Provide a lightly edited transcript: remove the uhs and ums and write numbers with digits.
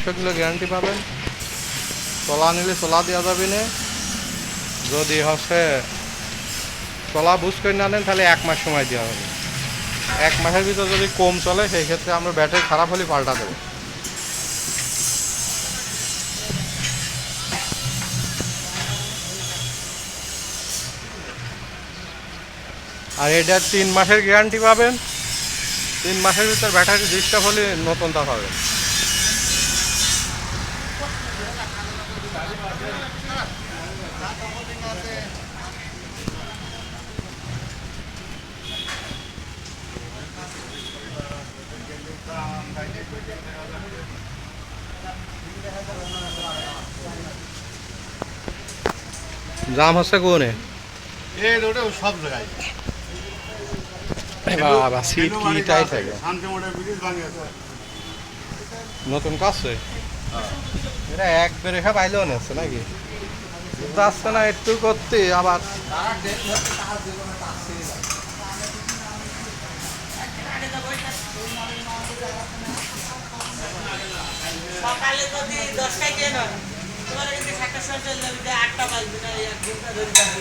100 kilo guarantee পাবেন। চলা নিলে চলা দেওয়া যাবে না, যদি হচ্ছে চলা বুঝ করে না নেন তাহলে 1 মাস সময় দেওয়া হবে। 1 মাসের ভিতর যদি কম চলে সেই ক্ষেত্রে আমরা ব্যাটারি খারাপ হলে পাল্টা দেবো। আর এটার 3 মাসের গ্যারান্টি পাবেন। 3 মাসের ভিতর ব্যাটারি ডিস্টার্ব হলে নতুনটা পাবেন। জাম হচ্ছে কোনে এই রোডে সব জায়গায় বাবা, সিট কি টাইট থাকে। নতুন কাছে এটা একবারে সব আইলেও নেছে নাকি যাচ্ছে না একটু করতে আবার। সকালে যদি 10টায় ট্রেন হয়, তোমার কিন্তু 7টার সময় চলে যাবে, 8টা বাজবে না, 1 ঘন্টা ধরে যাবে।